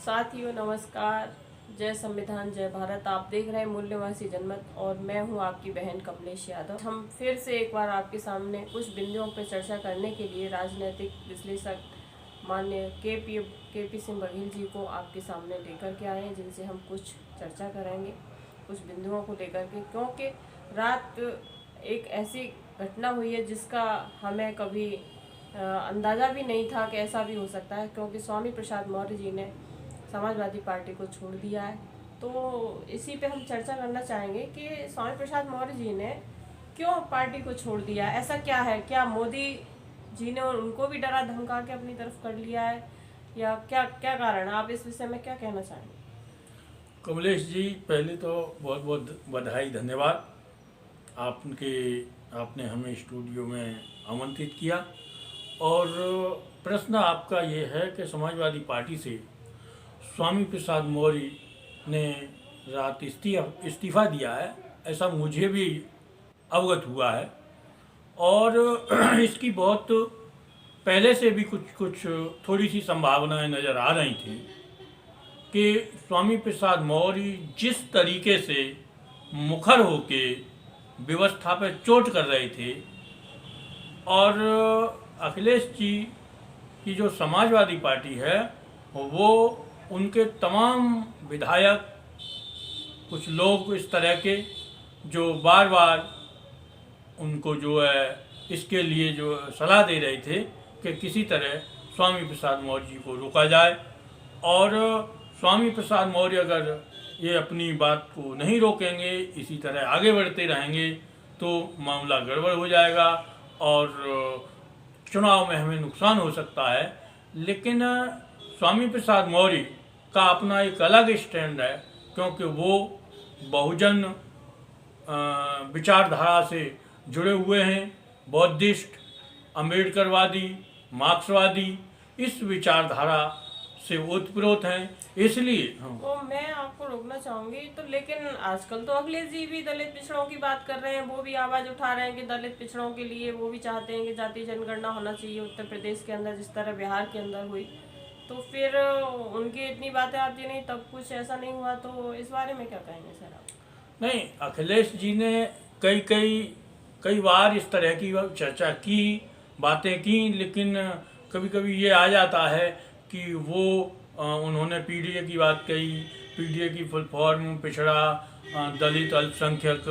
साथियों नमस्कार। जय संविधान जय भारत। आप देख रहे हैं मूल्यवासी जनमत और मैं हूं आपकी बहन कमलेश यादव। हम फिर से एक बार आपके सामने कुछ बिंदुओं पर चर्चा करने के लिए राजनीतिक विश्लेषक माननीय केपी सिंह बघेल जी को आपके सामने लेकर के आए हैं, जिनसे हम कुछ चर्चा करेंगे कुछ बिंदुओं को लेकर के, क्योंकि रात एक ऐसी घटना हुई है जिसका हमें कभी अंदाज़ा भी नहीं था कि ऐसा भी हो सकता है, क्योंकि स्वामी प्रसाद मौर्य जी ने समाजवादी पार्टी को छोड़ दिया है। तो इसी पे हम चर्चा करना चाहेंगे कि स्वामी प्रसाद मौर्य जी ने क्यों पार्टी को छोड़ दिया, ऐसा क्या है? क्या मोदी जी ने उनको भी डरा धमका के अपनी तरफ कर लिया है, या क्या क्या कारण है? आप इस विषय में क्या कहना चाहेंगे? कमलेश जी, पहले तो बहुत बहुत बधाई, धन्यवाद। आपने हमें स्टूडियो में आमंत्रित किया। और प्रश्न आपका ये है कि समाजवादी पार्टी से स्वामी प्रसाद मौर्य ने रात इस्तीफा दिया है, ऐसा मुझे भी अवगत हुआ है। और इसकी बहुत पहले से भी कुछ थोड़ी सी संभावनाएं नज़र आ रही थी कि स्वामी प्रसाद मौर्य जिस तरीके से मुखर होके व्यवस्था पर चोट कर रहे थे, और अखिलेश जी की जो समाजवादी पार्टी है वो उनके तमाम विधायक, कुछ लोग इस तरह के जो बार बार उनको जो है इसके लिए जो सलाह दे रहे थे कि किसी तरह स्वामी प्रसाद मौर्य जी को रोका जाए, और स्वामी प्रसाद मौर्य अगर ये अपनी बात को नहीं रोकेंगे, इसी तरह आगे बढ़ते रहेंगे तो मामला गड़बड़ हो जाएगा और चुनाव में हमें नुकसान हो सकता है। लेकिन स्वामी प्रसाद मौर्य का अपना एक अलग स्टैंड है, क्योंकि वो बहुजन विचारधारा से जुड़े हुए हैं, बौद्धिस्ट, अम्बेडकरवादी, मार्क्सवादी, इस विचारधारा से ओतप्रोत हैं। इसलिए तो मैं आपको रोकना चाहूंगी, तो लेकिन आजकल तो अखिलेश जी भी दलित पिछड़ों की बात कर रहे हैं, वो भी आवाज उठा रहे हैं कि दलित पिछड़ों के लिए वो भी चाहते हैं कि जातीय जनगणना होना चाहिए उत्तर प्रदेश के अंदर, जिस तरह बिहार के अंदर हुई। तो फिर उनकी इतनी बातें आती नहीं, तब कुछ ऐसा नहीं हुआ। तो इस बारे में क्या कहेंगे सर आप? नहीं, अखिलेश जी ने कई बार इस तरह की चर्चा की, बातें की, लेकिन कभी कभी ये आ जाता है कि वो उन्होंने पीडीए की बात कही। पीडीए की फुल फॉर्म पिछड़ा, दलित, अल्पसंख्यक,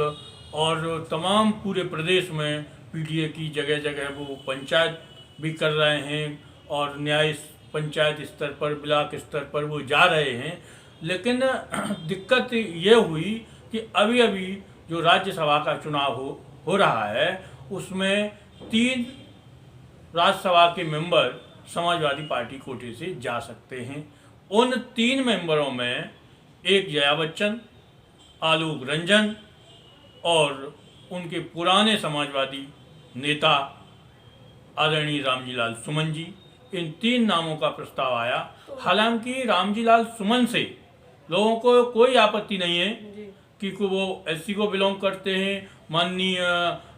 और तमाम पूरे प्रदेश में पीडीए की जगह जगह वो पंचायत भी कर रहे हैं और न्याय पंचायत स्तर पर, ब्लॉक स्तर पर वो जा रहे हैं। लेकिन दिक्कत ये हुई कि अभी अभी जो राज्यसभा का चुनाव हो रहा है, उसमें 3 राज्यसभा के मेंबर समाजवादी पार्टी कोटे से जा सकते हैं। उन 3 मेंबरों में एक जया बच्चन, आलोक रंजन और उनके पुराने समाजवादी नेता आदरणीय रामजी लाल सुमन जी, इन 3 नामों का प्रस्ताव आया। हालांकि रामजी लाल सुमन से लोगों को कोई आपत्ति नहीं है क्योंकि वो एससी को बिलोंग करते हैं, माननीय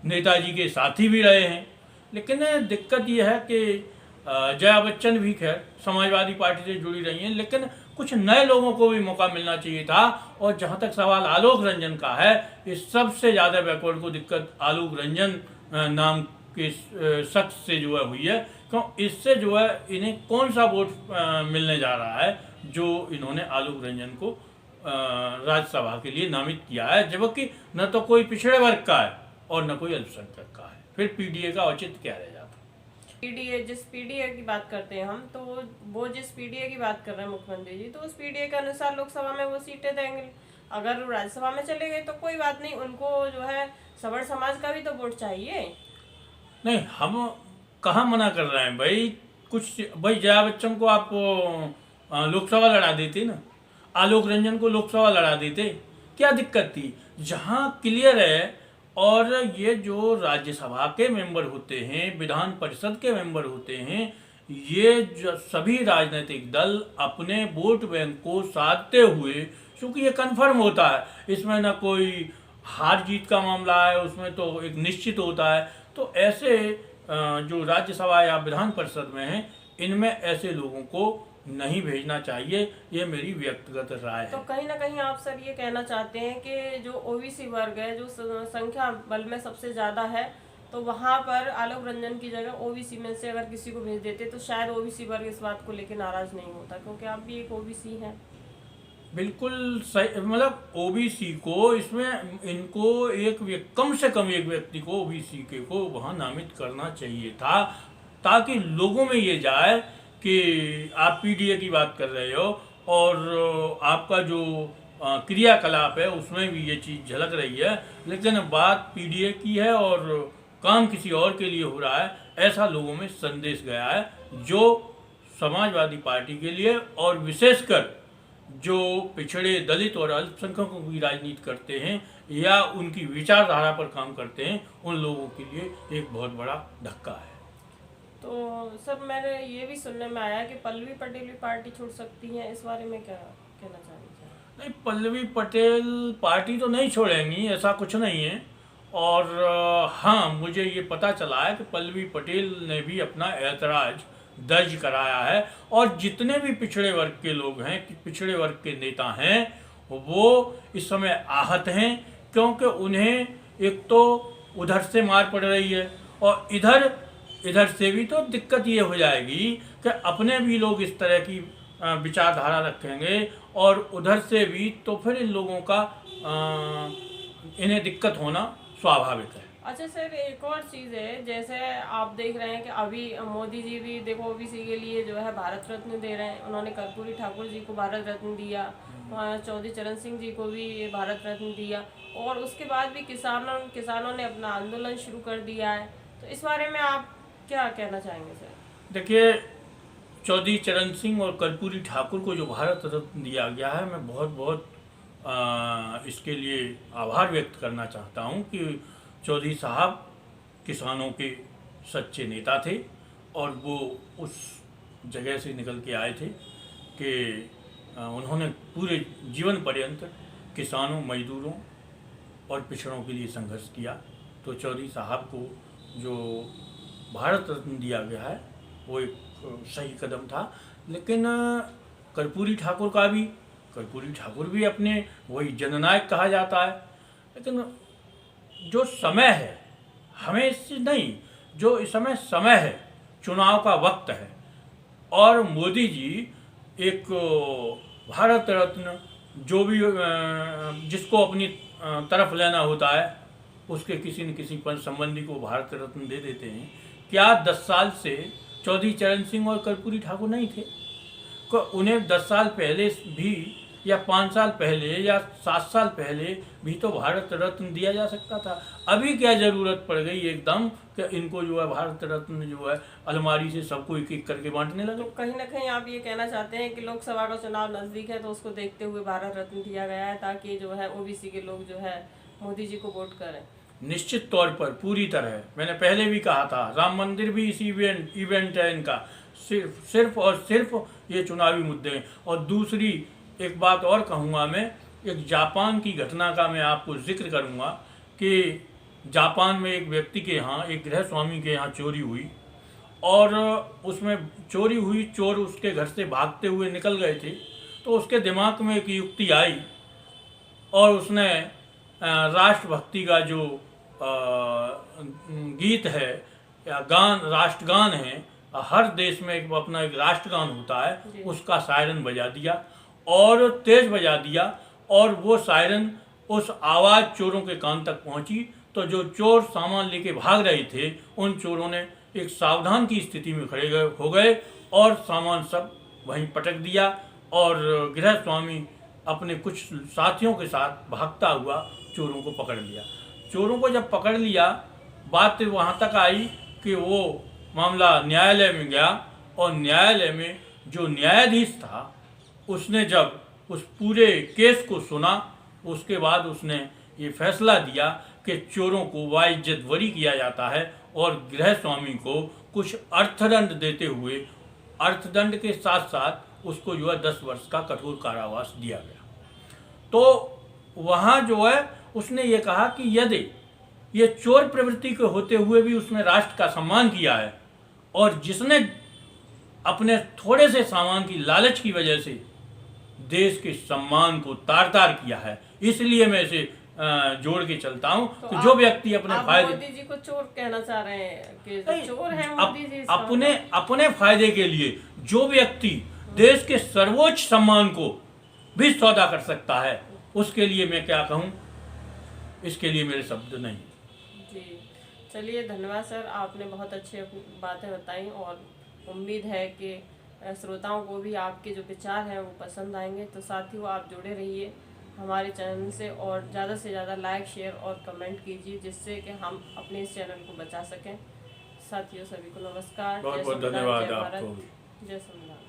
नेताजी के साथी भी रहे हैं। लेकिन दिक्कत यह है कि जया बच्चन भी खैर समाजवादी पार्टी से जुड़ी रही हैं, लेकिन कुछ नए लोगों को भी मौका मिलना चाहिए था। और जहाँ तक सवाल आलोक रंजन का है, इस सबसे ज़्यादा बैकवर्ड को दिक्कत आलोक रंजन नाम के शख्स से जो है हुई है, क्यों इससे जो है इन्हें कौन सा वोट मिलने जा रहा है जो इन्होंने आलोक रंजन को राज्यसभा के लिए नामित किया है, जबकि न तो कोई पिछड़े वर्ग का है और न कोई अल्पसंख्यक का है। फिर पीडीए का औचित्य क्या रह जाता? जिस पीडीए की बात करते हैं हम, तो वो जिस पीडीए की बात कर रहे हैं मुख्यमंत्री जी, तो उस पीडीए के अनुसार लोकसभा में वो सीटें देंगे। अगर वो राज्यसभा में चले गए तो कोई बात नहीं, उनको जो है सवर्ण समाज का भी तो वोट चाहिए। नहीं, हम कहाँ मना कर रहे हैं भाई। भाई जया बच्चन को आप लोकसभा लड़ा देते ना, आलोक रंजन को लोकसभा लड़ा देते, क्या दिक्कत थी? जहाँ क्लियर है। और ये जो राज्यसभा के मेंबर होते हैं, विधान परिषद के मेंबर होते हैं, ये जो सभी राजनीतिक दल अपने वोट बैंक को साधते हुए, क्योंकि ये कन्फर्म होता है, इसमें ना कोई हार जीत का मामला है, उसमें तो एक निश्चित होता है। तो ऐसे जो राज्यसभा या विधान परिषद में हैं, इनमें ऐसे लोगों को नहीं भेजना चाहिए। ये मेरी व्यक्तिगत राय तो है। कहीं ना कहीं आप सर ये कहना चाहते हैं कि जो ओबीसी वर्ग है, जो संख्या बल में सबसे ज़्यादा है, तो वहाँ पर आलोक रंजन की जगह ओबीसी में से अगर किसी को भेज देते तो शायद ओबीसी वर्ग इस बात को लेकर नाराज नहीं होता, क्योंकि आप भी एक ओबीसी हैं। बिल्कुल सही, मतलब ओबीसी को इसमें इनको कम से कम एक व्यक्ति को ओबीसी के को वहाँ नामित करना चाहिए था, ताकि लोगों में ये जाए कि आप पीडीए की बात कर रहे हो और आपका जो क्रियाकलाप है उसमें भी ये चीज़ झलक रही है, लेकिन बात पीडीए की है और काम किसी और के लिए हो रहा है, ऐसा लोगों में संदेश गया है, जो समाजवादी पार्टी के लिए और विशेषकर जो पिछड़े दलित और अल्पसंख्यकों की राजनीति करते हैं या उनकी विचारधारा पर काम करते हैं, उन लोगों के लिए एक बहुत बड़ा धक्का है। तो सर मैंने ये भी सुनने में आया कि पल्लवी पटेल भी पार्टी छोड़ सकती हैं, इस बारे में क्या कहना चाहेंगे? नहीं, पल्लवी पटेल पार्टी तो नहीं छोड़ेंगी, ऐसा कुछ नहीं है। और हाँ, मुझे ये पता चला है कि पल्लवी पटेल ने भी अपना ऐतराज दर्ज कराया है, और जितने भी पिछड़े वर्ग के लोग हैं, पिछड़े वर्ग के नेता हैं, वो इस समय आहत हैं, क्योंकि उन्हें एक तो उधर से मार पड़ रही है और इधर से भी तो दिक्कत ये हो जाएगी कि अपने भी लोग इस तरह की विचारधारा रखेंगे और उधर से भी, तो फिर इन लोगों का इन्हें दिक्कत होना स्वाभाविक है। अच्छा सर, एक और चीज़ है, जैसे आप देख रहे हैं कि अभी मोदी जी भी देखो ओबीसी के लिए जो है भारत रत्न दे रहे हैं। उन्होंने कर्पूरी ठाकुर जी को भारत रत्न दिया, चौधरी चरण सिंह जी को भी भारत रत्न दिया, और उसके बाद भी किसानों ने अपना आंदोलन शुरू कर दिया है। तो इस बारे में आप क्या कहना चाहेंगे सर? देखिए, चौधरी चरण सिंह और कर्पूरी ठाकुर को जो भारत रत्न दिया गया है, मैं बहुत बहुत इसके लिए आभार व्यक्त करना चाहता हूँ कि चौधरी साहब किसानों के सच्चे नेता थे और वो उस जगह से निकल के आए थे कि उन्होंने पूरे जीवन पर्यंत किसानों, मजदूरों और पिछड़ों के लिए संघर्ष किया। तो चौधरी साहब को जो भारत रत्न दिया गया है वो एक सही कदम था। लेकिन कर्पूरी ठाकुर भी अपने वही जननायक कहा जाता है, लेकिन जो समय है, हमें इससे नहीं, जो इस समय है, चुनाव का वक्त है, और मोदी जी एक भारत रत्न जो भी जिसको अपनी तरफ लेना होता है उसके किसी न किसी पर संबंधी को भारत रत्न दे देते हैं। क्या 10 साल से चौधरी चरण सिंह और कर्पूरी ठाकुर नहीं थे? उन्हें 10 साल पहले भी या 5 साल पहले या 7 साल पहले भी तो भारत रत्न दिया जा सकता था। अभी क्या ज़रूरत पड़ गई एकदम कि इनको जो है भारत रत्न जो है अलमारी से सबको एक एक करके बांटने लगे? तो कहीं ना कहीं आप ये कहना चाहते हैं कि लोकसभा का चुनाव नज़दीक है, तो उसको देखते हुए भारत रत्न दिया गया है ताकि जो है ओबीसी के लोग जो है मोदी जी को वोट करें? निश्चित तौर पर, पूरी तरह। मैंने पहले भी कहा था, राम मंदिर भी इसी इवेंट है इनका, सिर्फ और सिर्फ ये चुनावी मुद्दे हैं। और दूसरी एक बात और कहूँगा मैं, एक जापान की घटना का मैं आपको जिक्र करूँगा कि जापान में एक व्यक्ति के यहाँ, एक गृह स्वामी के यहाँ चोरी हुई, और उसमें चोरी हुई, चोर उसके घर से भागते हुए निकल गए थे। तो उसके दिमाग में एक युक्ति आई और उसने राष्ट्रभक्ति का जो गीत है या राष्ट्रगान है, हर देश में अपना एक राष्ट्रगान होता है, उसका सायरन बजा दिया और तेज बजा दिया, और वो सायरन, उस आवाज़ चोरों के कान तक पहुंची। तो जो चोर सामान लेके भाग रहे थे, उन चोरों ने एक सावधान की स्थिति में खड़े हो गए और सामान सब वहीं पटक दिया, और गृह स्वामी अपने कुछ साथियों के साथ भागता हुआ चोरों को पकड़ लिया। चोरों को जब पकड़ लिया, बात वहाँ तक आई कि वो मामला न्यायालय में गया, और न्यायालय में जो न्यायाधीश था उसने जब उस पूरे केस को सुना, उसके बाद उसने ये फैसला दिया कि चोरों को वाइज्जत बरी किया जाता है और गृह स्वामी को कुछ अर्थदंड देते हुए, अर्थदंड के साथ साथ उसको जो है 10 वर्ष का कठोर कारावास दिया गया। तो वहाँ जो है उसने ये कहा कि यदि ये चोर प्रवृत्ति के होते हुए भी उसने राष्ट्र का सम्मान किया है, और जिसने अपने थोड़े से सामान की लालच की वजह से देश के सम्मान को तार तार किया है। इसलिए मैं इसे जोड़ के चलता हूँ। तो जो व्यक्ति अपने आप फायदे, मोदी जी को चोर कहना चाह रहे हैं कि चोर है मोदी जी? अपने फायदे के लिए जो व्यक्ति देश के सर्वोच्च सम्मान को भी सौदा कर सकता है, उसके लिए मैं क्या कहूँ, इसके लिए मेरे शब्द नहीं। जी चलिए, धन्यवाद सर, आपने बहुत अच्छी बातें बताई और उम्मीद है कि श्रोताओं को भी आपके जो विचार हैं वो पसंद आएंगे। तो साथियों, आप जुड़े रहिए हमारे चैनल से और ज़्यादा से ज़्यादा लाइक, शेयर और कमेंट कीजिए, जिससे कि हम अपने इस चैनल को बचा सकें। साथियों, सभी को नमस्कार। बहुत बहुत धन्यवाद जय भारत, आपको। जय संविधान।